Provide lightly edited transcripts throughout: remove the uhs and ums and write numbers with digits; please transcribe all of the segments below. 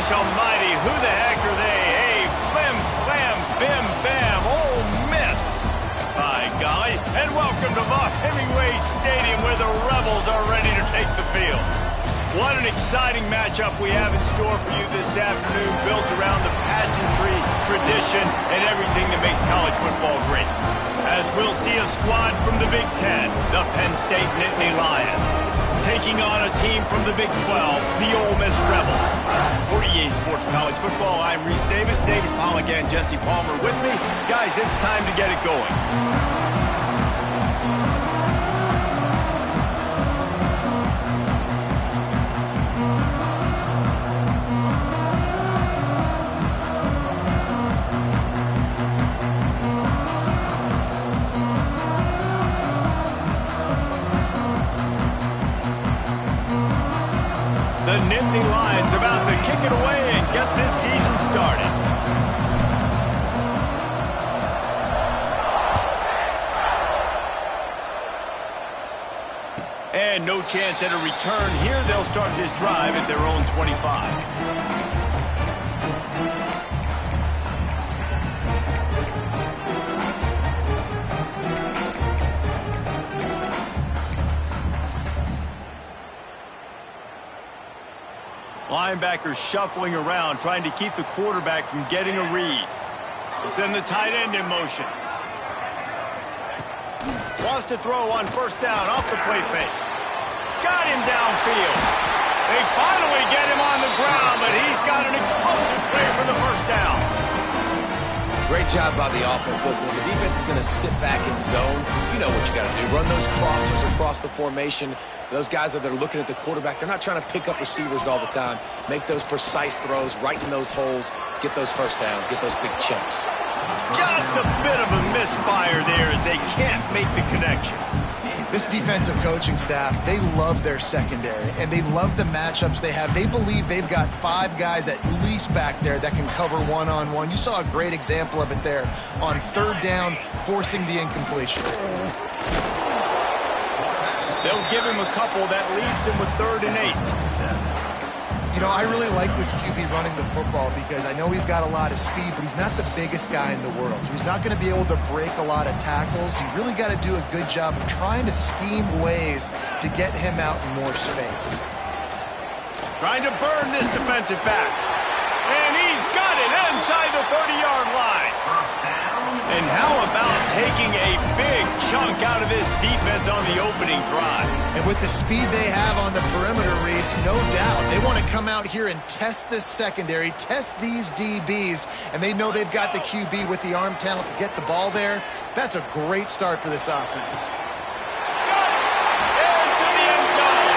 gosh almighty, who the heck are they? Hey, flim, flam, bim, bam, Ole Miss. By golly, and welcome to Hemingway Stadium where the Rebels are ready to take the field. What an exciting matchup we have in store for you this afternoon, built around the pageantry, tradition, and everything that makes college football great. As we'll see a squad from the Big Ten, the Penn State Nittany Lions, taking on a team from the Big 12, the Ole Miss Rebels. For EA Sports College Football, I'm Reese Davis, David Pollack, and Jesse Palmer with me. Guys, it's time to get it going. The Nittany Lions about to kick it away and get this season started. And no chance at a return here. They'll start this drive at their own 25. Linebackers shuffling around, trying to keep the quarterback from getting a read. We'll send the tight end in motion. Wants to throw on first down off the play fake. Got him downfield. They finally get him on the ground, but he's got an explosive play for the first down. Great job by the offense. Listen, the defense is going to sit back in zone. You know what you got to do. Run those crossers across the formation. Those guys that are looking at the quarterback, they're not trying to pick up receivers all the time. Make those precise throws, right in those holes, get those first downs, get those big chunks. Just a bit of a misfire there as they can't make the connection. This defensive coaching staff, they love their secondary, and they love the matchups they have. They believe they've got 5 guys at least back there that can cover one-on-one. You saw a great example of it there on third down, forcing the incompletion. They'll give him a couple. That leaves him with 3rd and 8. You know, I really like this QB running the football because I know he's got a lot of speed, but he's not the biggest guy in the world. So he's not going to be able to break a lot of tackles. You really got to do a good job of trying to scheme ways to get him out in more space. Trying to burn this defensive back. And he's got it inside the 30-yard line. And how about taking a big chunk out of this defense on the opening drive? And with the speed they have on the perimeter, Reese, no doubt, they want to come out here and test this secondary, test these DBs, and they know they've got the QB with the arm talent to get the ball there. That's a great start for this offense. Got it! Into the end zone!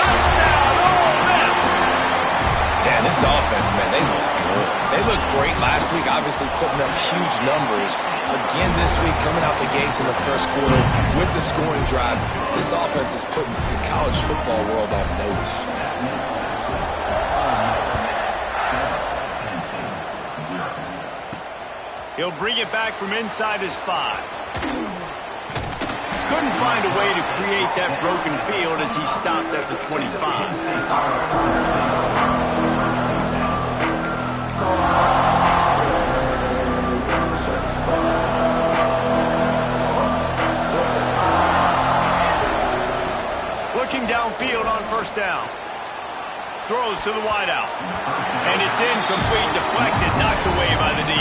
Touchdown, Ole Miss! Yeah, this offense, man, they look good. They looked great last week, obviously putting up huge numbers. Again this week, coming out the gates in the first quarter with the scoring drive. This offense is putting the college football world on notice. He'll bring it back from inside his 5. Couldn't find a way to create that broken field as he stopped at the 25. Looking downfield on first down. Throws to the wideout. And it's incomplete, deflected, knocked away by the D.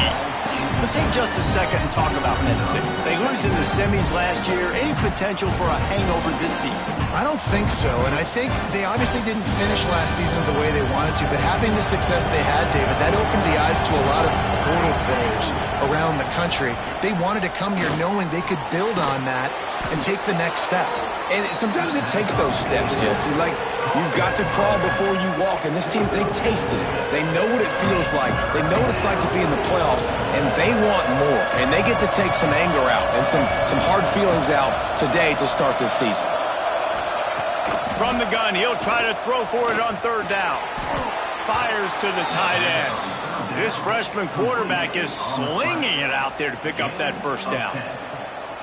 Let's take just a second and talk about Penn State. They lose in the semis last year. Any potential for a hangover this season? I don't think so, and I think they obviously didn't finish last season the way they wanted to, but having the success they had, David, that opened the eyes to a lot of portal players around the country. They wanted to come here knowing they could build on that and take the next step. And sometimes it takes those steps, Jesse. Like, you've got to crawl before you walk. And this team, they tasted it. They know what it feels like. They know what it's like to be in the playoffs. And they want more. And they get to take some anger out and some hard feelings out today to start this season. From the gun, he'll try to throw for it on 3rd down. Fires to the tight end. This freshman quarterback is slinging it out there to pick up that first down.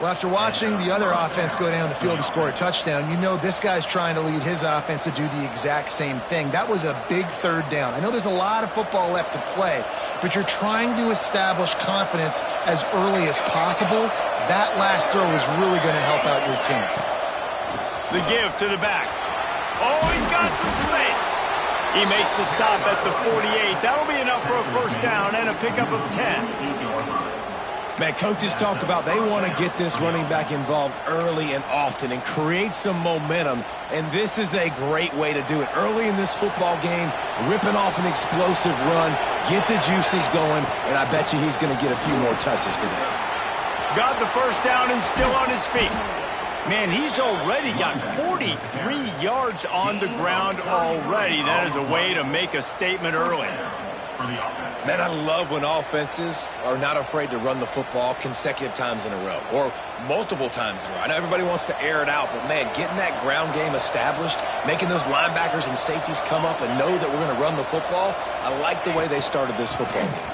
Well, after watching the other offense go down the field and score a touchdown, you know this guy's trying to lead his offense to do the exact same thing. That was a big third down. I know there's a lot of football left to play, but you're trying to establish confidence as early as possible. That last throw is really going to help out your team. The give to the back. Oh, he's got some space. He makes the stop at the 48. That'll be enough for a first down and a pickup of 10. Man, coaches talked about they want to get this running back involved early and often and create some momentum, and this is a great way to do it. Early in this football game, ripping off an explosive run, get the juices going, and I bet you he's going to get a few more touches today. Got the first down and still on his feet. Man, he's already got 43 yards on the ground already. That is a way to make a statement early. Man, I love when offenses are not afraid to run the football consecutive times in a row or multiple times in a row. I know everybody wants to air it out, but, man, getting that ground game established, making those linebackers and safeties come up and know that we're going to run the football, I like the way they started this football game.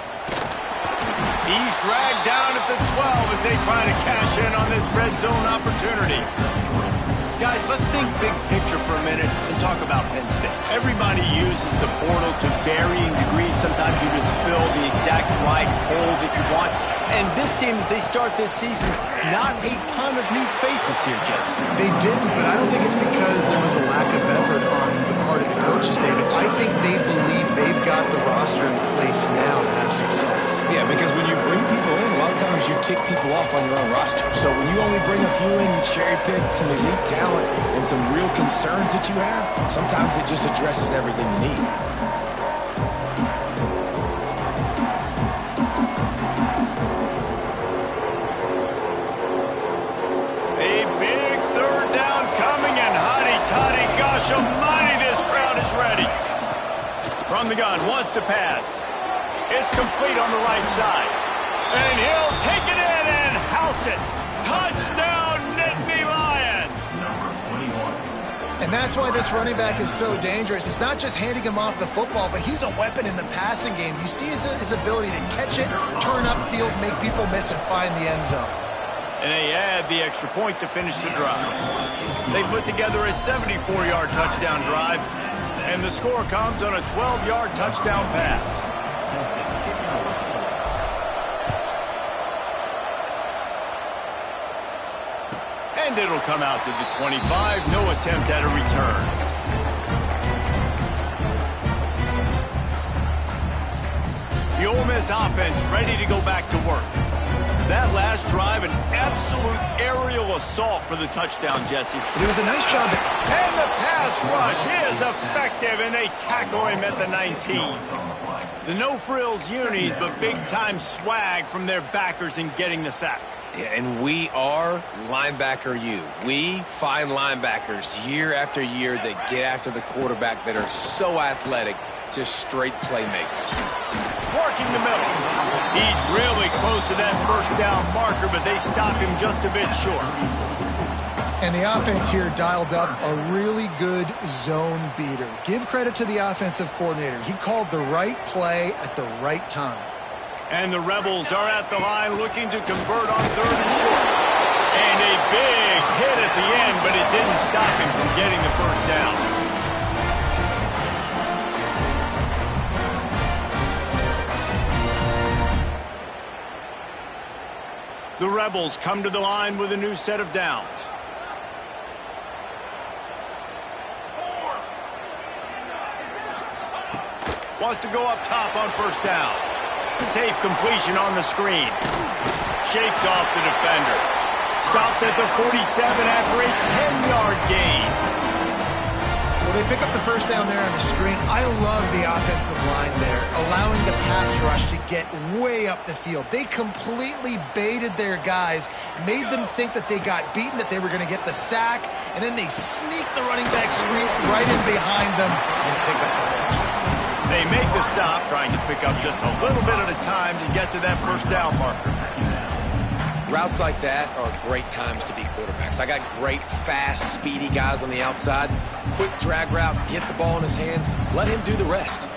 He's dragged down at the 12 as they try to cash in on this red zone opportunity. Guys, let's think big picture for a minute and talk about Penn State. Everybody uses the portal to varying degrees. Sometimes you just fill the exact right hole that you want. And this team, as they start this season, not a ton of new faces here, Jesse. They didn't, but I don't think it's because there was a lack of effort on the part of the coaches, David. I think they believe they've got the roster in place now to have success. Yeah, because when you bring people in, a lot of times you tick people off on your own roster. So when you only bring a few in, you cherry pick some elite talent and some real concerns that you have, sometimes it just addresses everything you need. A big third down coming, and hotty-toddy, gosh almighty, this crowd is ready. From the gun, wants to pass. It's complete on the right side. And he'll take it in and house it. Touchdown, Nittany Lions! And that's why this running back is so dangerous. It's not just handing him off the football, but he's a weapon in the passing game. You see his ability to catch it, turn upfield, make people miss, and find the end zone. And they add the extra point to finish the drive. They put together a 74-yard touchdown drive, and the score comes on a 12-yard touchdown pass. And it'll come out to the 25. No attempt at a return. The Ole Miss offense ready to go back to work. That last drive, an absolute aerial assault for the touchdown, Jesse. But it was a nice job. And the pass rush is effective, and they tackle him at the 19. The no-frills unis, but big-time swag from their backers in getting the sack. Yeah, and we are linebacker U. We find linebackers year after year that get after the quarterback that are so athletic, just straight playmakers. Working the middle. He's really close to that first down marker, but they stop him just a bit short. And the offense here dialed up a really good zone beater. Give credit to the offensive coordinator. He called the right play at the right time. And the Rebels are at the line looking to convert on third and short. And a big hit at the end, but it didn't stop him from getting the first down. The Rebels come to the line with a new set of downs. Wants to go up top on first down. Safe completion on the screen. Shakes off the defender. Stopped at the 47 after a 10-yard gain. Well, they pick up the first down there on the screen. I love the offensive line there, allowing the pass rush to get way up the field. They completely baited their guys, made them think that they got beaten, that they were going to get the sack, and then they sneak the running back screen right in behind them and pick up the finish. They make the stop, trying to pick up just a little bit at a time to get to that first down marker. Routes like that are great times to be quarterbacks. I got great, fast, speedy guys on the outside. Quick drag route, get the ball in his hands, let him do the rest.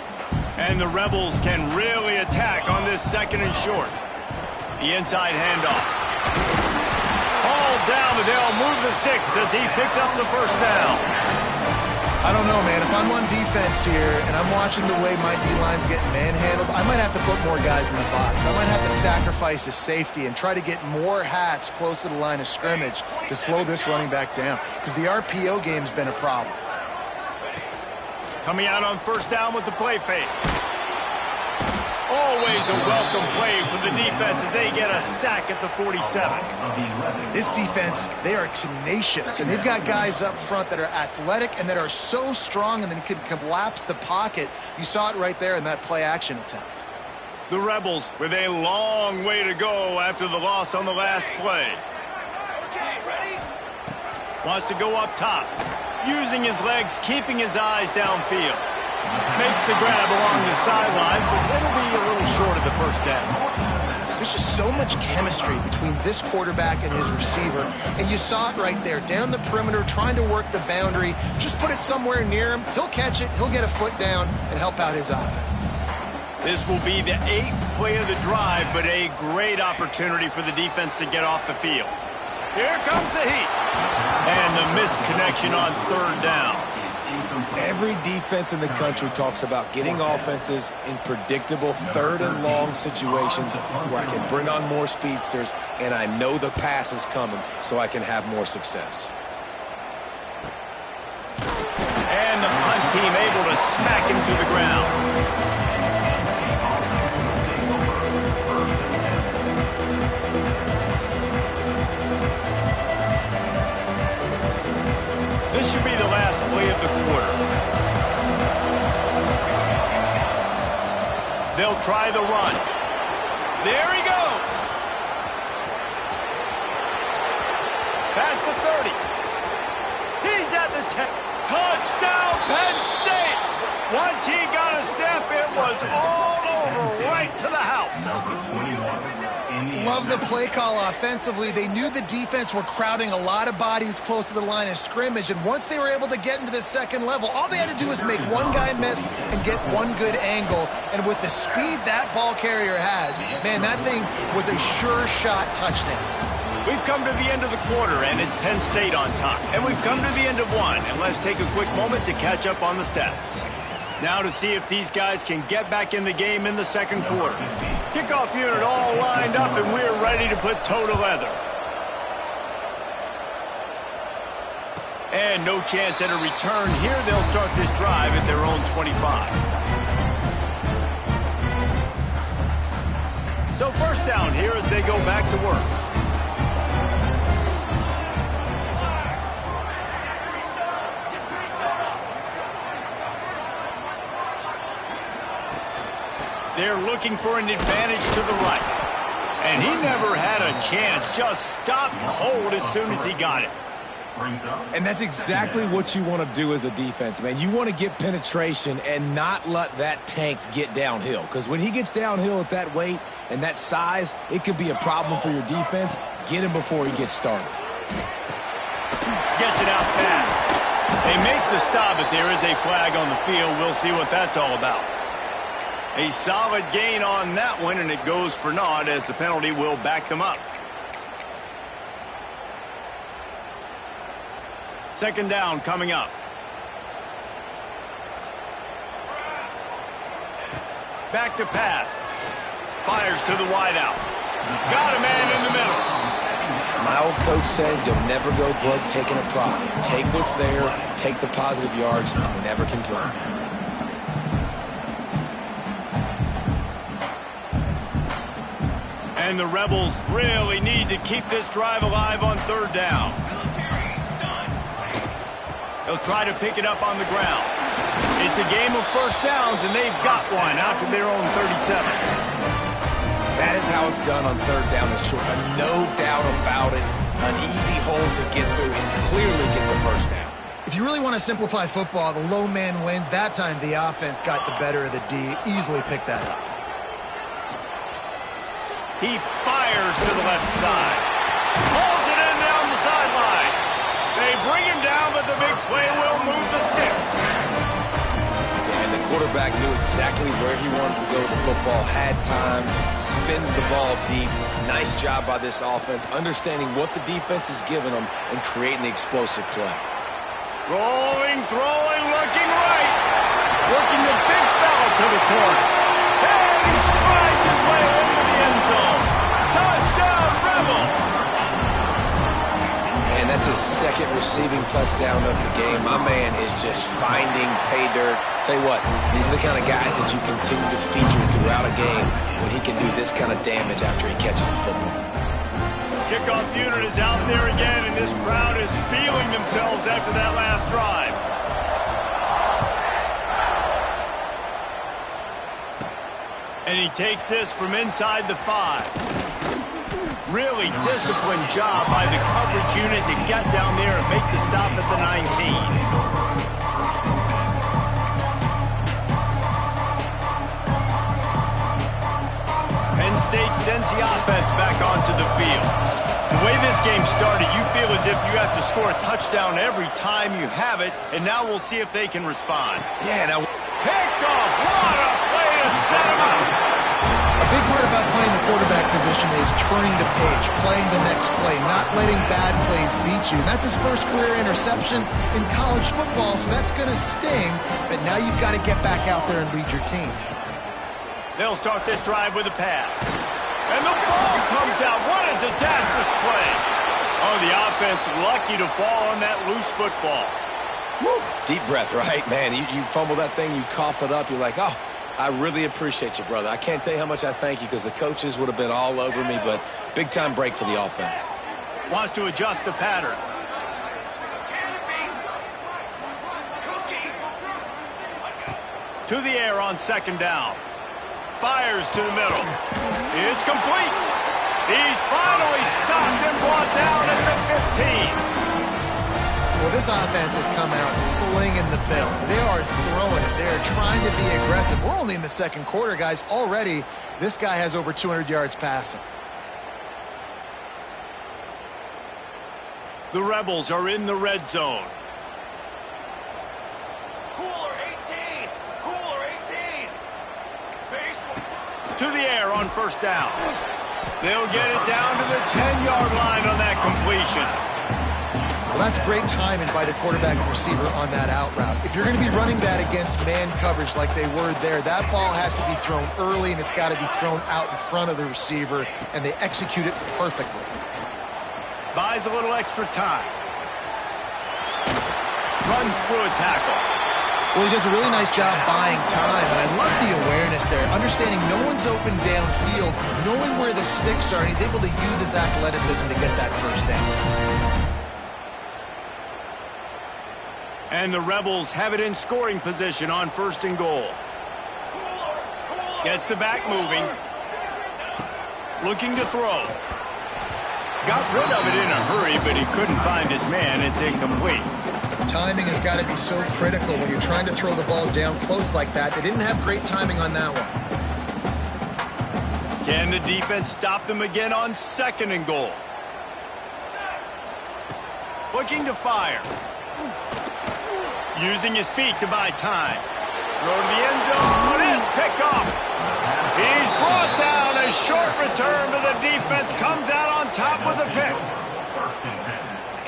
And the Rebels can really attack on this second and short. The inside handoff. ball down, and they'll move the sticks as he picks up the first down. I don't know, man. If I'm on defense here and I'm watching the way my D-line's getting manhandled, I might have to put more guys in the box. I might have to sacrifice a safety and try to get more hats close to the line of scrimmage to slow this running back down, because the RPO game's been a problem. Coming out on first down with the play fake. Always a welcome play for the defense as they get a sack at the 47. This defense, they are tenacious, and they've got guys up front that are athletic and that are so strong and then can collapse the pocket. You saw it right there in that play-action attempt. The Rebels with a long way to go after the loss on the last play. Wants to go up top, using his legs, keeping his eyes downfield. Makes the grab along the sidelines, but it'll be a little short of the first down. There's just so much chemistry between this quarterback and his receiver, and you saw it right there, down the perimeter, trying to work the boundary. Just put it somewhere near him. He'll catch it, he'll get a foot down, and help out his offense. This will be the 8th play of the drive, but a great opportunity for the defense to get off the field. Here comes the heat. And the misconnection on third down. Every defense in the country talks about getting offenses in predictable third and long situations where I can bring on more speedsters and I know the pass is coming so I can have more success. And the punt team able to smack him to the ground. This should be the last play of the quarter. They'll try the run. There he goes. Past the 30. He's at the 10. Touchdown, Penn State. Once he got a step, it was all over, right to the house. Love the play call offensively. They knew the defense were crowding a lot of bodies close to the line of scrimmage, and once they were able to get into the second level, all they had to do was make one guy miss and get one good angle. And with the speed that ball carrier has, man, that thing was a sure shot touchdown. We've come to the end of the quarter, and it's Penn State on top. And we've come to the end of one, and let's take a quick moment to catch up on the stats. Now to see if these guys can get back in the game in the second quarter. Kickoff unit all lined up, and we're ready to put toe to leather. And no chance at a return here. They'll start this drive at their own 25. So first down here as they go back to work. They're looking for an advantage to the right. And he never had a chance. Just stopped cold as soon as he got it. And that's exactly what you want to do as a defense, man. You want to get penetration and not let that tank get downhill. Because when he gets downhill at that weight and that size, it could be a problem for your defense. Get him before he gets started. Gets it out fast. They make the stop, but there is a flag on the field. We'll see what that's all about. A solid gain on that one, and it goes for naught as the penalty will back them up. Second down coming up. Back to pass. Fires to the wideout. Got a man in the middle. My old coach said you'll never go broke taking a profit. Take what's there, take the positive yards, and never complain. And the Rebels really need to keep this drive alive on third down. They'll try to pick it up on the ground. It's a game of first downs, and they've got one out to their own 37. That is how it's done on third down and short. No doubt about it. An easy hole to get through and clearly get the first down. If you really want to simplify football, the low man wins. That time the offense got the better of the D. Easily picked that up. He fires to the left side. Pulls it in down the sideline. They bring him down, but the big play will move the sticks. And the quarterback knew exactly where he wanted to go with the football, had time, spins the ball deep. Nice job by this offense, understanding what the defense is giving them and creating the explosive play. Rolling, throwing, looking right. Working the big fella to the corner. And he strides his way into the end zone. Touchdown, Rebels! And that's his second receiving touchdown of the game. My man is just finding pay dirt. Tell you what, these are the kind of guys that you continue to feature throughout a game when he can do this kind of damage after he catches the football. Kickoff unit is out there again, and this crowd is feeling themselves after that last drive. And he takes this from inside the 5. Really disciplined job by the coverage unit to get down there and make the stop at the 19. Penn State sends the offense back onto the field. The way this game started, you feel as if you have to score a touchdown every time you have it, and now we'll see if they can respond. Yeah, now... Picked off! What a play to set him up! A big part about playing the quarterback position is turning the page, playing the next play, not letting bad plays beat you. That's his first career interception in college football, so that's going to sting. But now you've got to get back out there and lead your team. They'll start this drive with a pass. And the ball comes out. What a disastrous play. Oh, the offense lucky to fall on that loose football. Woo. Deep breath, right? Man, you fumble that thing, you cough it up, you're like, oh, I really appreciate you, brother. I can't tell you how much I thank you because the coaches would have been all over me, but big-time break for the offense. Wants to adjust the pattern. To the air on second down. Fires to the middle. It's complete. He's finally stopped and brought down at the 15. Well, this offense has come out slinging the pill. They are throwing it. They're trying to be aggressive. We're only in the second quarter, guys. Already, this guy has over 200 yards passing. The Rebels are in the red zone. Cooler 18! Cooler 18! To the air on first down. They'll get it down to the 10-yard line on that completion. Well, that's great timing by the quarterback and receiver on that out route. If you're going to be running that against man coverage like they were there, that ball has to be thrown early, and it's got to be thrown out in front of the receiver, and they execute it perfectly. Buys a little extra time. Runs through a tackle. Well, he does a really nice job buying time, and I love the awareness there, understanding no one's open downfield, knowing where the sticks are, and he's able to use his athleticism to get that first down. And the Rebels have it in scoring position on first and goal. Gets the back moving. Looking to throw. Got rid of it in a hurry, but he couldn't find his man. It's incomplete. Timing has got to be so critical when you're trying to throw the ball down close like that. They didn't have great timing on that one. Can the defense stop them again on second and goal? Looking to fire. Using his feet to buy time. Throw to the end zone. It's picked off. He's brought down. A short return, but the defense comes out on top with a pick.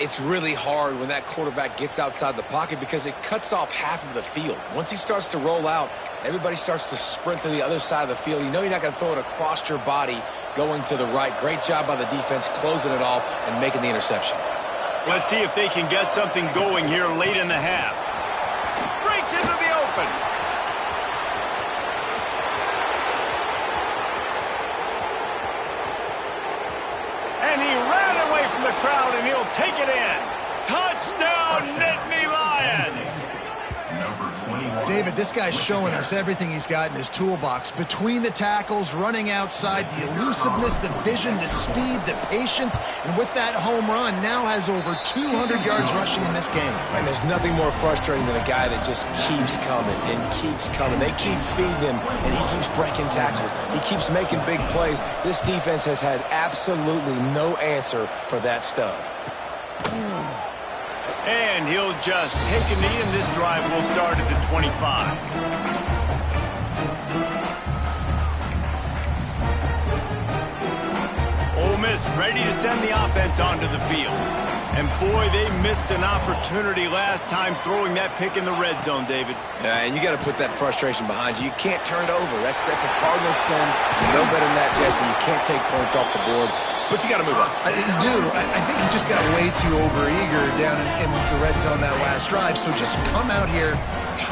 It's really hard when that quarterback gets outside the pocket because it cuts off half of the field. Once he starts to roll out, everybody starts to sprint to the other side of the field. You know you're not going to throw it across your body going to the right. Great job by the defense closing it off and making the interception. Let's see if they can get something going here late in the half. Breaks into the open. And he ran away from the crowd, and he'll take it in. Touchdown, Nittany Lions! David, this guy's showing us everything he's got in his toolbox. Between the tackles, running outside, the elusiveness, the vision, the speed, the patience, and with that home run, now has over 200 yards rushing in this game. And there's nothing more frustrating than a guy that just keeps coming and keeps coming. They keep feeding him, and he keeps breaking tackles. He keeps making big plays. This defense has had absolutely no answer for that stud. And he'll just take a knee, and this drive will start at the 25. Ole Miss ready to send the offense onto the field. And boy, they missed an opportunity last time throwing that pick in the red zone, David. Yeah, and you got to put that frustration behind you. You can't turn it over. That's a cardinal sin. You know better than that, Jesse. You can't take points off the board. But you got to move on. I think he just got way too overeager down in the red zone that last drive. So just come out here,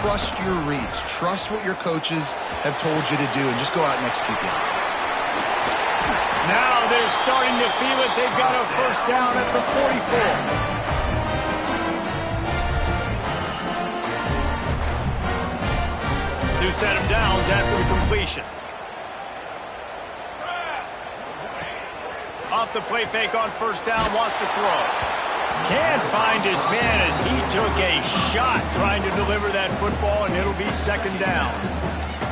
trust your reads, trust what your coaches have told you to do, and just go out and execute the offense. Now they're starting to feel it. They've got a first down at the 44. New set of downs after the completion. Off the play fake on first down, wants to throw. Can't find his man as he took a shot trying to deliver that football, and it'll be second down.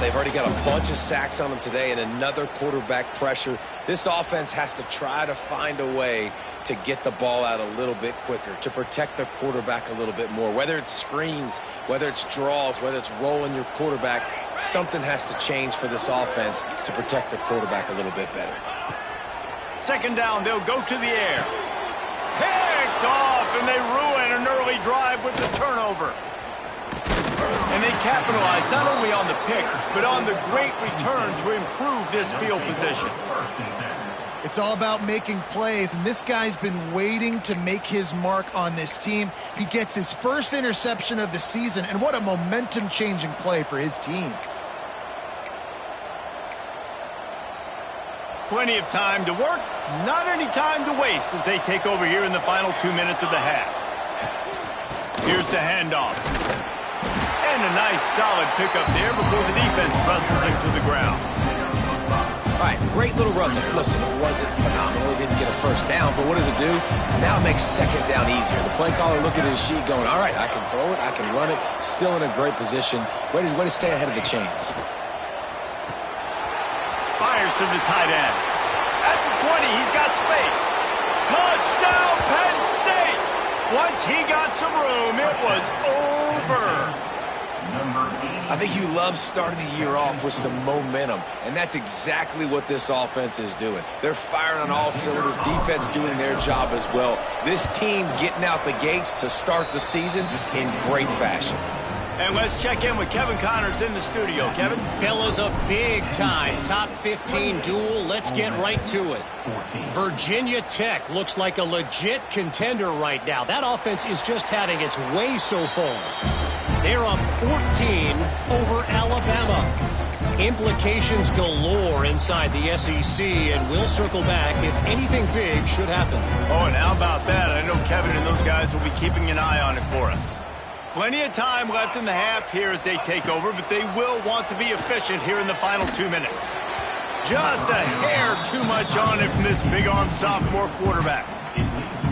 They've already got a bunch of sacks on them today and another quarterback pressure. This offense has to try to find a way to get the ball out a little bit quicker, to protect the quarterback a little bit more. Whether it's screens, whether it's draws, whether it's rolling your quarterback, something has to change for this offense to protect the quarterback a little bit better. Second down, they'll go to the air. Picked off, and they ruin an early drive with the turnover. And they capitalize not only on the pick, but on the great return to improve this field position. It's all about making plays, and this guy's been waiting to make his mark on this team. He gets his first interception of the season, and what a momentum-changing play for his team. Plenty of time to work, not any time to waste as they take over here in the final 2 minutes of the half. Here's the handoff. And a nice solid pickup there before the defense wrestles him to the ground. All right, great little run there. Listen, it wasn't phenomenal. He didn't get a first down, but what does it do? Now it makes second down easier. The play caller looking at his sheet going, all right, I can throw it, I can run it, still in a great position. Way to stay ahead of the chains. Fires to the tight end. At the 20, he's got space. Touchdown, Penn State! Once he got some room, it was over. I think you love starting the year off with some momentum, and that's exactly what this offense is doing. They're firing on all cylinders, defense doing their job as well. This team getting out the gates to start the season in great fashion. And let's check in with Kevin Connors in the studio. Kevin? Fellas, a big-time top 15 duel. Let's get right to it. Virginia Tech looks like a legit contender right now. That offense is just having its way so far. They're up 14 over Alabama. Implications galore inside the SEC, and we'll circle back if anything big should happen. Oh, and how about that? I know Kevin and those guys will be keeping an eye on it for us. Plenty of time left in the half here as they take over, but they will want to be efficient here in the final 2 minutes. Just a hair too much on it from this big-armed sophomore quarterback.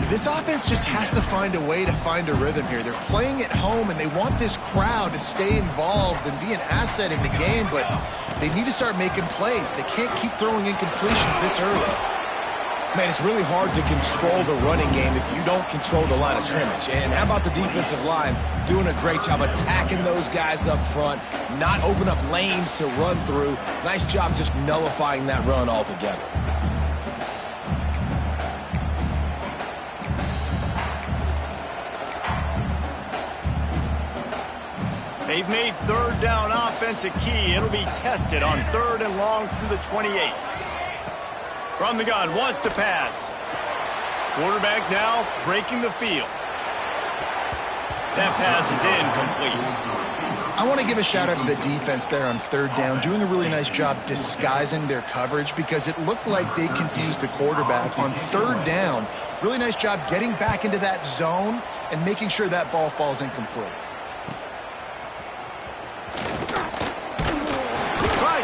This offense just has to find a way to find a rhythm here. They're playing at home, and they want this crowd to stay involved and be an asset in the game, but they need to start making plays. They can't keep throwing incompletions this early. Man, it's really hard to control the running game if you don't control the line of scrimmage. And how about the defensive line doing a great job attacking those guys up front, not open up lanes to run through. Nice job just nullifying that run altogether. They've made third down offense a key. It'll be tested on 3rd and long from the 28. From the gun, wants to pass. Quarterback now breaking the field. That pass is incomplete. I want to give a shout-out to the defense there on 3rd down, doing a really nice job disguising their coverage because it looked like they confused the quarterback on 3rd down. Really nice job getting back into that zone and making sure that ball falls incomplete.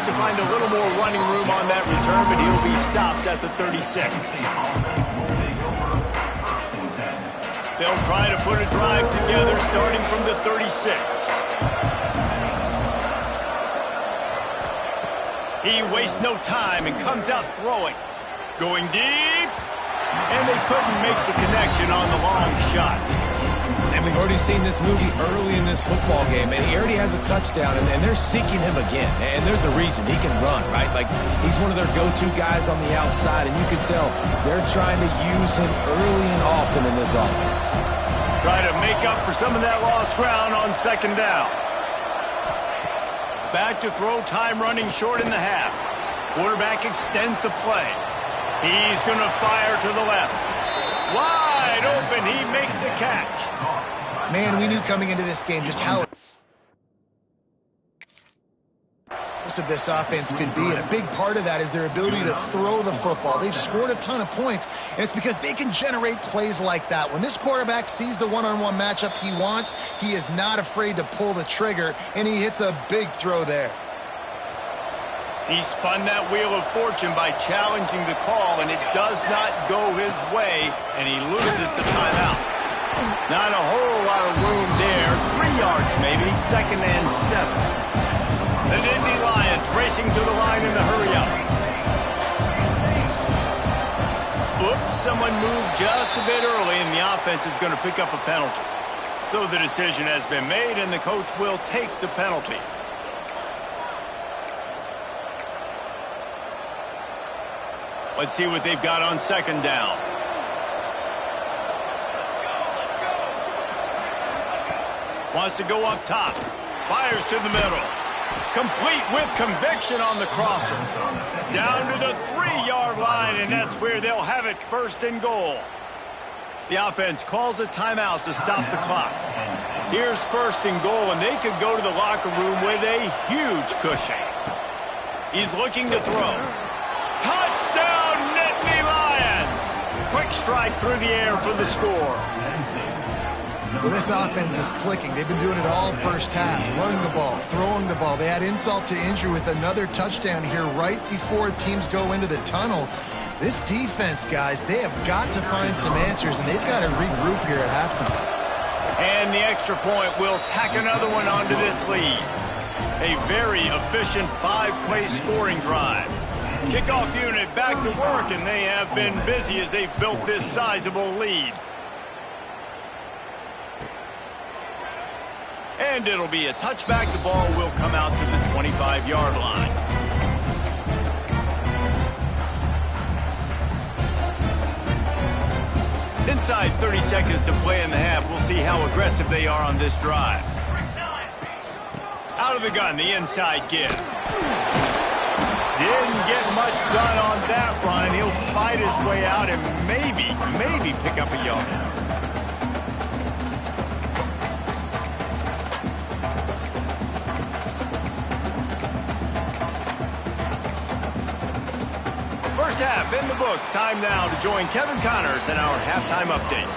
To find a little more running room on that return, but he'll be stopped at the 36. They'll try to put a drive together starting from the 36. He wastes no time and comes out throwing. Going deep, and they couldn't make the connection on the long shot. They we've already seen this movie early in this football game, and he already has a touchdown, and they're seeking him again. And there's a reason. He can run, right? Like, he's one of their go-to guys on the outside, and you can tell they're trying to use him early and often in this offense. Try to make up for some of that lost ground on second down. Back to throw, time running short in the half. Quarterback extends the play. He's going to fire to the left. Wide open, he makes the catch. Man, we knew coming into this game just how of this offense could be, and a big part of that is their ability to throw the football. They've scored a ton of points, and it's because they can generate plays like that. When this quarterback sees the one-on-one matchup he wants, he is not afraid to pull the trigger, and he hits a big throw there. He spun that wheel of fortune by challenging the call, and it does not go his way, and he loses the timeout. Not a whole lot of room there. 3 yards maybe, 2nd and 7. The Nittany Lions racing to the line in the hurry-up. Oops, someone moved just a bit early, and the offense is going to pick up a penalty. So the decision has been made, and the coach will take the penalty. Let's see what they've got on second down. Wants to go up top. Fires to the middle. Complete with conviction on the crosser. Down to the 3-yard line, and that's where they'll have it, 1st and goal. The offense calls a timeout to stop the clock. Here's 1st and goal, and they could go to the locker room with a huge cushion. He's looking to throw. Touchdown, Nittany Lions! Quick strike through the air for the score. Well, this offense is clicking. They've been doing it all first half, running the ball, throwing the ball. They had insult to injury with another touchdown here right before teams go into the tunnel. This defense, guys, they have got to find some answers, and they've got to regroup here at halftime. And the extra point will tack another one onto this lead. A very efficient 5-play scoring drive. Kickoff unit back to work, and they have been busy as they've built this sizable lead. And it'll be a touchback. The ball will come out to the 25-yard line. Inside 30 seconds to play in the half. We'll see how aggressive they are on this drive. Out of the gun, the inside give. Didn't get much done on that run. He'll fight his way out and maybe pick up a yard. First half in the books. Time now to join Kevin Connors in our halftime update.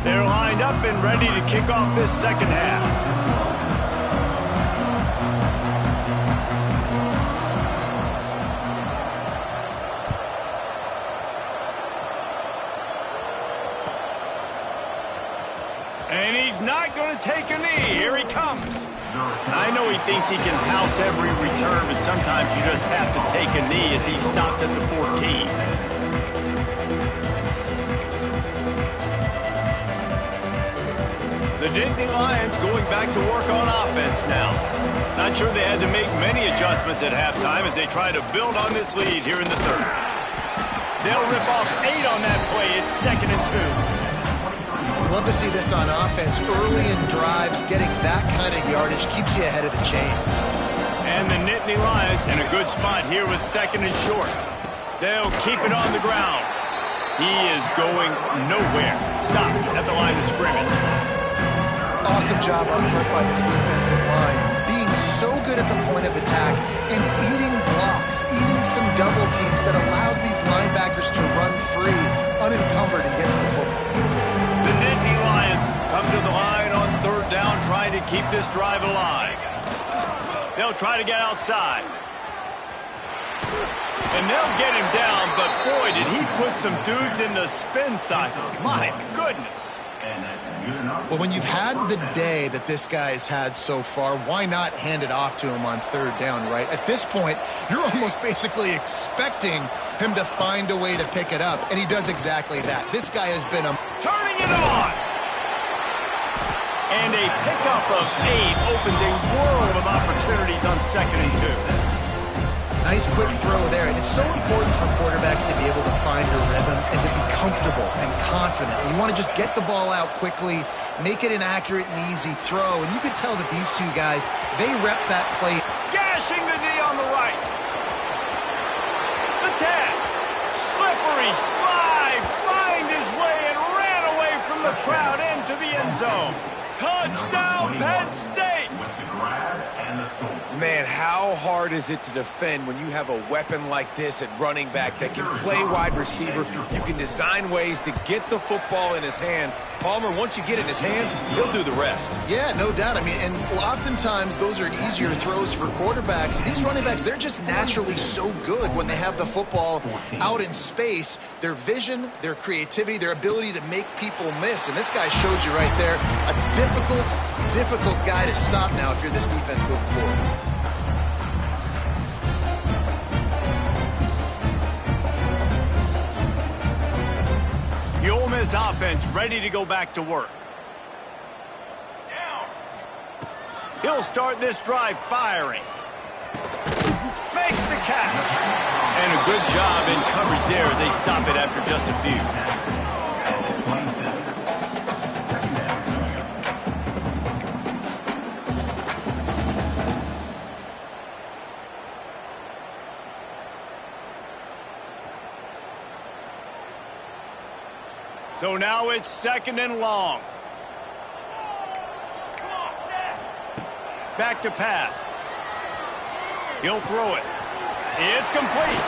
They're lined up and ready to kick off this second half. And he's not going to take a knee. Here he comes. I know he thinks he can house every return, but sometimes you just have to take a knee as he stopped at the 14. The Nittany Lions going back to work on offense now. Not sure they had to make many adjustments at halftime as they try to build on this lead here in the third. They'll rip off 8 on that play. It's 2nd and 2. Love to see this on offense. Early in drives, getting that kind of yardage keeps you ahead of the chains. And the Nittany Lions in a good spot here with 2nd and short. They'll keep it on the ground. He is going nowhere. Stop at the line of scrimmage. Awesome job up front by this defensive line. Being so good at the point of attack and eating blocks, eating some double teams that allows these linebackers to run free, unencumbered, and get to the football. The Nittany Lions come to the line on 3rd down, trying to keep this drive alive. They'll try to get outside. And they'll get him down, but boy, did he put some dudes in the spin cycle. My goodness. Well, when you've had the day that this guy's had so far, why not hand it off to him on third down, right? At this point, you're almost basically expecting him to find a way to pick it up, and he does exactly that. This guy has been turning it on. And a pickup of 8 opens a world of opportunities on 2nd and 2. Nice quick throw there, and it's so important for quarterbacks to be able to find their rhythm and to be comfortable and confident. You want to just get the ball out quickly, make it an accurate and easy throw, and you can tell that these two guys, they rep that play. Gashing the knee on the right. The 10. Slippery slide, find his way and ran away from the crowd into the end zone. Touchdown, Penn State! Man, how hard is it to defend when you have a weapon like this at running back that can play wide receiver? You can design ways to get the football in his hand. Palmer, once you get it in his hands, he'll do the rest. Yeah, no doubt. I mean, and oftentimes those are easier throws for quarterbacks. These running backs, they're just naturally so good when they have the football out in space. Their vision, their creativity, their ability to make people miss. And this guy showed you right there a difficult guy to stop now if you're this defense moving forward. The Ole Miss offense ready to go back to work. He'll start this drive firing. Makes the catch. And a good job in coverage there as they stop it after just a few. So now it's 2nd and long. Back to pass. He'll throw it. It's complete.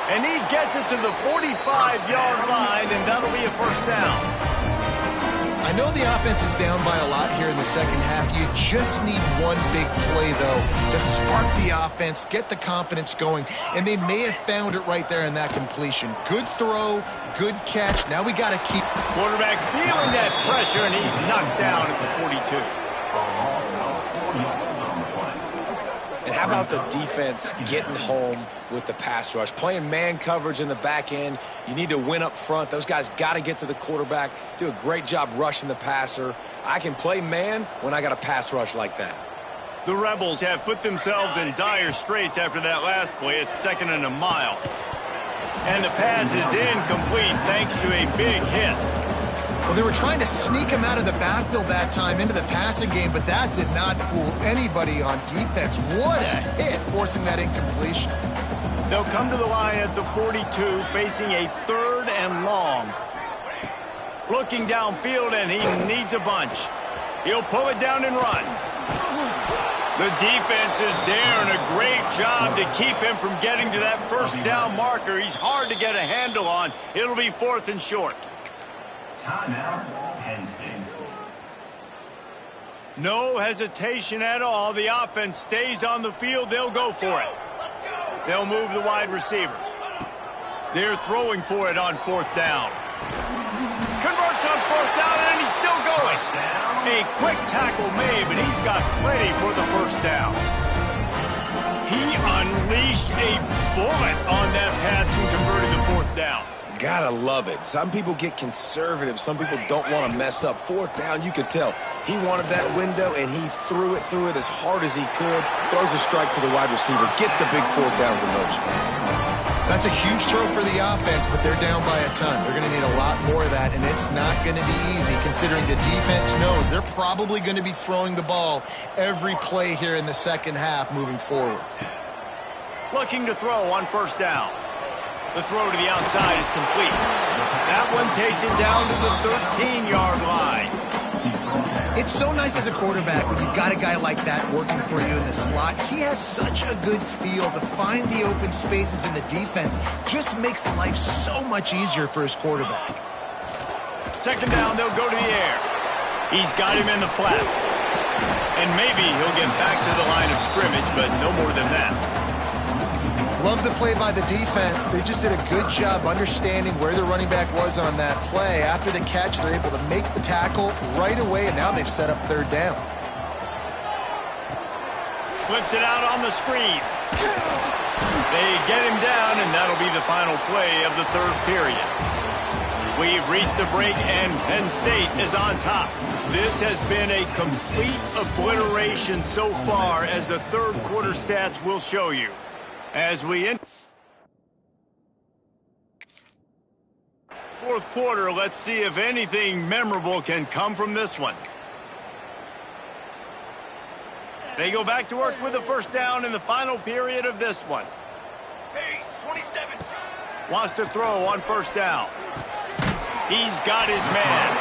And he gets it to the 45-yard line, and that'll be a first down. I know the offense is down by a lot here in the second half. You just need one big play, though, to spark the offense, get the confidence going, and they may have found it right there in that completion. Good throw, good catch. Now we got to keep. Quarterback feeling that pressure, and he's knocked down at the 42. And how about the defense getting home with the pass rush? Playing man coverage in the back end. You need to win up front. Those guys got to get to the quarterback, do a great job rushing the passer. I can play man when I got a pass rush like that. The Rebels have put themselves in dire straits after that last play. It's 2nd and a mile. And the pass is incomplete thanks to a big hit. Well, they were trying to sneak him out of the backfield that time into the passing game, but that did not fool anybody on defense. What a hit, forcing that incompletion. They'll come to the line at the 42, facing a 3rd and long. Looking downfield, and he needs a bunch. He'll pull it down and run. The defense is there, and a great job to keep him from getting to that first down marker. He's hard to get a handle on. It'll be 4th and short. Timeout, Penn State. No hesitation at all. The offense stays on the field. They'll go for it. They'll move the wide receiver. They're throwing for it on 4th down. Converts on 4th down, and he's still going. A quick tackle made, but he's got plenty for the first down. He unleashed a bullet on that pass and converted the 4th down. Gotta love it. Some people get conservative. Some people don't want to mess up. 4th down, you could tell. He wanted that window, and he threw it as hard as he could. Throws a strike to the wide receiver. Gets the big 4th down conversion. That's a huge throw for the offense, but they're down by a ton. They're going to need a lot more of that, and it's not going to be easy considering the defense knows they're probably going to be throwing the ball every play here in the second half moving forward. Looking to throw on 1st down. The throw to the outside is complete. That one takes it down to the 13-yard line. It's so nice as a quarterback when you've got a guy like that working for you in the slot. He has such a good feel to find the open spaces in the defense. Just makes life so much easier for his quarterback. 2nd down, they'll go to the air. He's got him in the flat. And maybe he'll get back to the line of scrimmage, but no more than that. Love the play by the defense. They just did a good job understanding where the running back was on that play. After the catch, they're able to make the tackle right away, and now they've set up third down. Flips it out on the screen. They get him down, and that'll be the final play of the third period. We've reached a break, and Penn State is on top. This has been a complete obliteration so far, as the third quarter stats will show you. As we end fourth quarter, let's see if anything memorable can come from this one. They go back to work with a first down in the final period of this one. Pace, 27. Wants to throw on first down. He's got his man.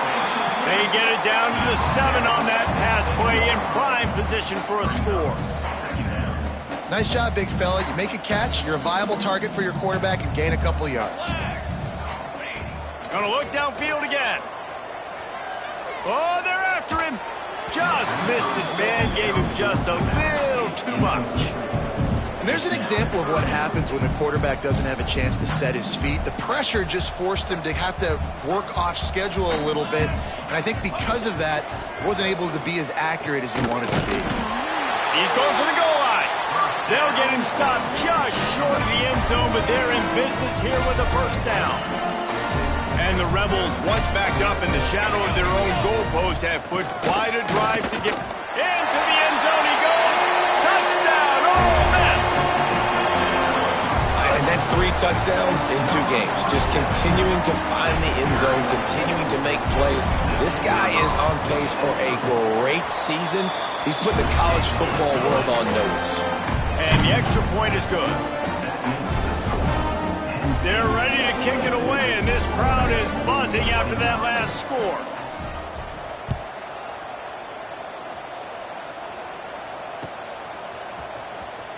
They get it down to the 7 on that pass play in prime position for a score. Nice job, big fella. You make a catch, you're a viable target for your quarterback, and gain a couple of yards. Gonna look downfield again. Oh, they're after him. Just missed his man, gave him just a little too much. And there's an example of what happens when the quarterback doesn't have a chance to set his feet. The pressure just forced him to have to work off schedule a little bit. And I think because of that, wasn't able to be as accurate as he wanted to be. He's going for the goal line. They'll get him stopped just short of the end zone, but they're in business here with a first down. And the Rebels, once backed up in the shadow of their own goalpost, have put quite a drive to get into the end zone. He goes. Touchdown, Ole Miss. And that's 3 touchdowns in 2 games. Just continuing to find the end zone, continuing to make plays. This guy is on pace for a great season. He's put the college football world on notice. And the extra point is good. They're ready to kick it away, and this crowd is buzzing after that last score.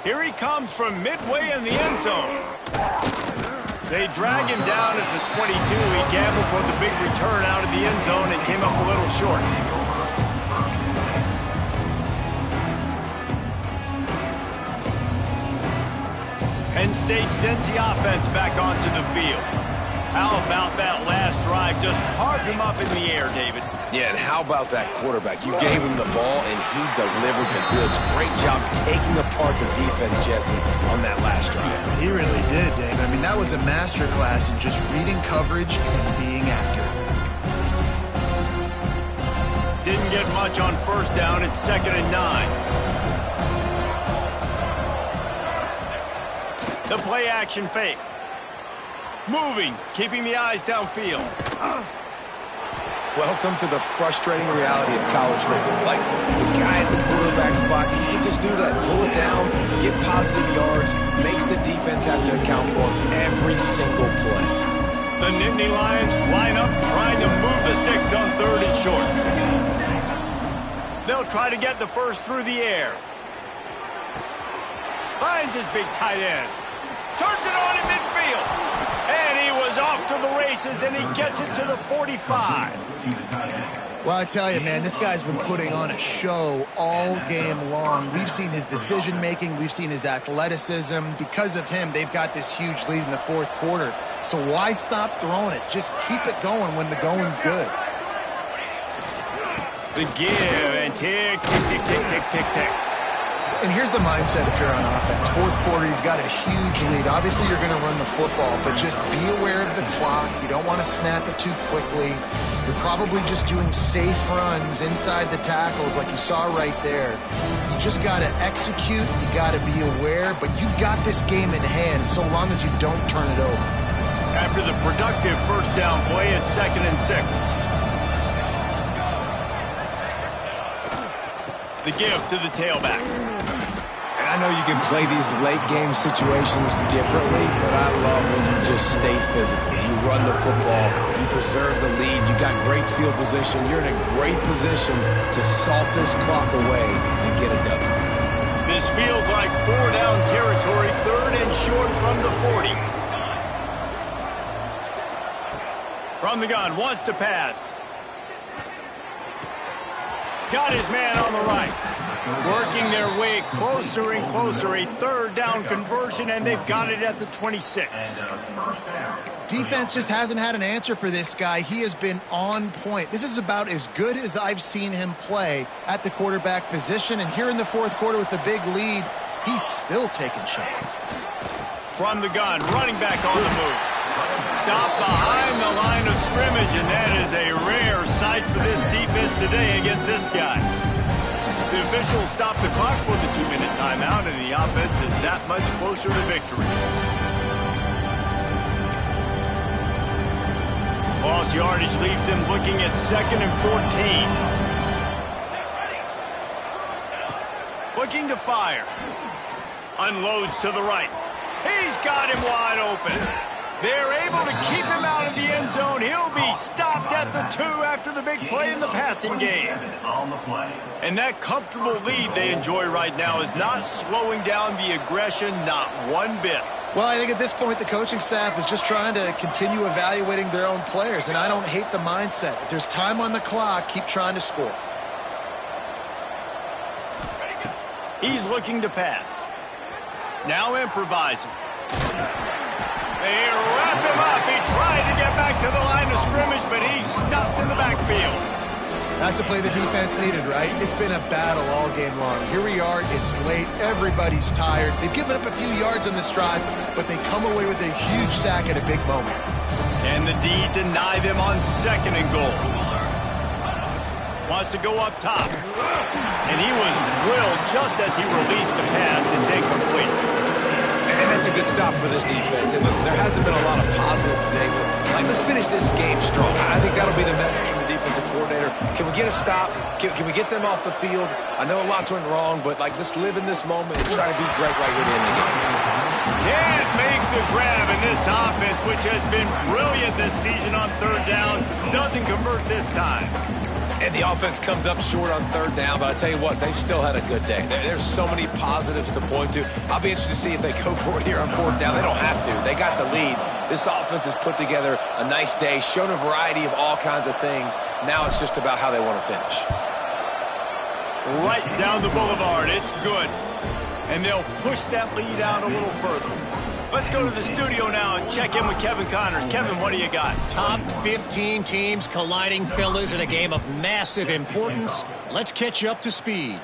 Here he comes from midway in the end zone. They drag him down at the 22. He gambled for the big return out of the end zone and came up a little short. Penn State sends the offense back onto the field. How about that last drive? Just carved him up in the air, David. Yeah, and how about that quarterback? You gave him the ball, and he delivered the goods. Great job taking apart the defense, Jesse, on that last drive. He really did, David. I mean, that was a masterclass in just reading coverage and being accurate. Didn't get much on first down. It's 2nd and 9. The play action fake. Moving, keeping the eyes downfield. Welcome to the frustrating reality of college football. Like, the guy at the quarterback spot, he can just do that. Pull it down, get positive yards, makes the defense have to account for him every single play. The Nittany Lions line up, trying to move the sticks on 3rd and short. They'll try to get the first through the air. Finds his big tight end. Turns it on in midfield. And he was off to the races, and he gets it to the 45. Well, I tell you, man, this guy's been putting on a show all game long. We've seen his decision-making. We've seen his athleticism. Because of him, they've got this huge lead in the 4th quarter. So why stop throwing it? Just keep it going when the going's good. The give, and tick, tick, tick, tick, tick, tick, tick. And here's the mindset if you're on offense. 4th quarter, you've got a huge lead. Obviously, you're going to run the football, but just be aware of the clock. You don't want to snap it too quickly. You're probably just doing safe runs inside the tackles like you saw right there. You just got to execute. You got to be aware, but you've got this game in hand so long as you don't turn it over. After the productive first down play, it's 2nd and 6. The give to the tailback. And I know you can play these late game situations differently, but I love when you just stay physical. You run the football, you preserve the lead, you got great field position, you're in a great position to salt this clock away and get a W. This feels like 4-down territory, 3rd and short from the 40. From the gun, wants to pass. Got his man on the right. Working their way closer and closer. A third down conversion, and they've got it at the 26. Defense just hasn't had an answer for this guy. He has been on point. This is about as good as I've seen him play at the quarterback position. And here in the fourth quarter with a big lead, he's still taking shots. From the gun, running back on the move. Stop behind the line of scrimmage, and that is a rare sight for this defense today against this guy. The officials stopped the clock for the 2-minute timeout, and the offense is that much closer to victory. Lost yardage leaves them looking at 2nd and 14. Looking to fire. Unloads to the right. He's got him wide open. They're able to keep him out of the end zone. He'll be stopped at the 2 after the big play in the passing game. And that comfortable lead they enjoy right now is not slowing down the aggression, not one bit. Well, I think at this point the coaching staff is just trying to continue evaluating their own players, and I don't hate the mindset. If there's time on the clock, keep trying to score. He's looking to pass. Now improvising. They wrap him up. He tried to get back to the line of scrimmage, but he's stopped in the backfield. That's a play the defense needed, right? It's been a battle all game long. Here we are. It's late. Everybody's tired. They've given up a few yards on this drive, but they come away with a huge sack at a big moment. And the D deny them on 2nd and goal. Wants to go up top. And he was drilled just as he released the pass. It's incomplete. And that's a good stop for this defense. And listen, there hasn't been a lot of positive today, but let's finish this game strong. I think that'll be the message from the defensive coordinator. Can we get a stop? Can we get them off the field? I know lots went wrong, but let's live in this moment and try to be great right here to end the game. Can't make the grab in this offense, which has been brilliant this season on 3rd down. Doesn't convert this time. And the offense comes up short on 3rd down, but I tell you what, they've still had a good day. There's so many positives to point to. I'll be interested to see if they go for it here on 4th down. They don't have to. They got the lead. This offense has put together a nice day, shown a variety of all kinds of things. Now it's just about how they want to finish. Right down the boulevard. It's good. And they'll push that lead out a little further. Let's go to the studio now and check in with Kevin Connors. Kevin, what do you got? Top 15 teams colliding, fellas, in a game of massive importance. Let's catch you up to speed.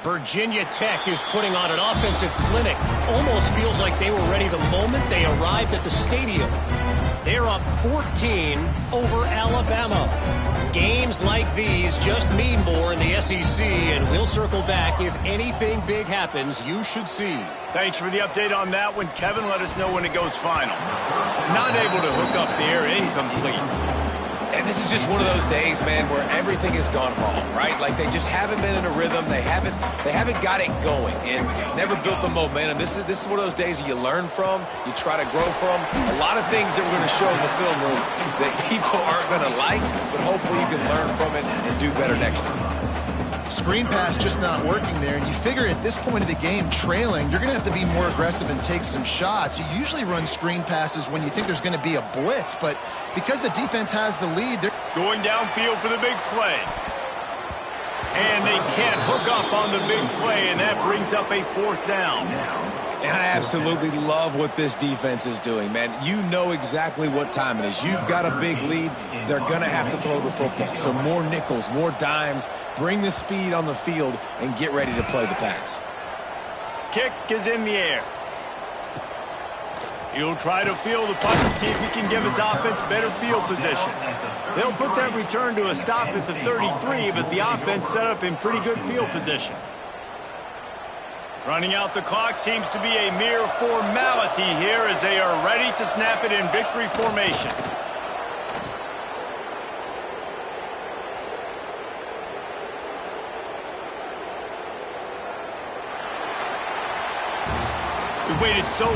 Virginia Tech is putting on an offensive clinic. Almost feels like they were ready the moment they arrived at the stadium. They're up 14 over Alabama. Games like these just mean more in the SEC, and we'll circle back if anything big happens you should see. Thanks for the update on that one, Kevin. Let us know when it goes final. Not able to hook up there, incomplete. And this is just one of those days, man, where everything has gone wrong, right? They just haven't been in a rhythm. They haven't got it going and never built the momentum. This is one of those days that you learn from, you try to grow from. A lot of things that we're going to show in the film room that people aren't going to like, but hopefully you can learn from it and do better next time. Screen pass just not working there, and you figure at this point of the game, trailing, you're going to have to be more aggressive and take some shots. You usually run screen passes when you think there's going to be a blitz, but because the defense has the lead, they're going downfield for the big play. And they can't hook up on the big play, and that brings up a 4th down. And I absolutely love what this defense is doing, man. You know exactly what time it is. You've got a big lead. They're going to have to throw the football. So more nickels, more dimes. Bring the speed on the field and get ready to play the pass. Kick is in the air. He'll try to field the punt and see if he can give his offense better field position. They'll put that return to a stop at the 33, but the offense set up in pretty good field position. Running out the clock seems to be a mere formality here as they are ready to snap it in victory formation. We waited so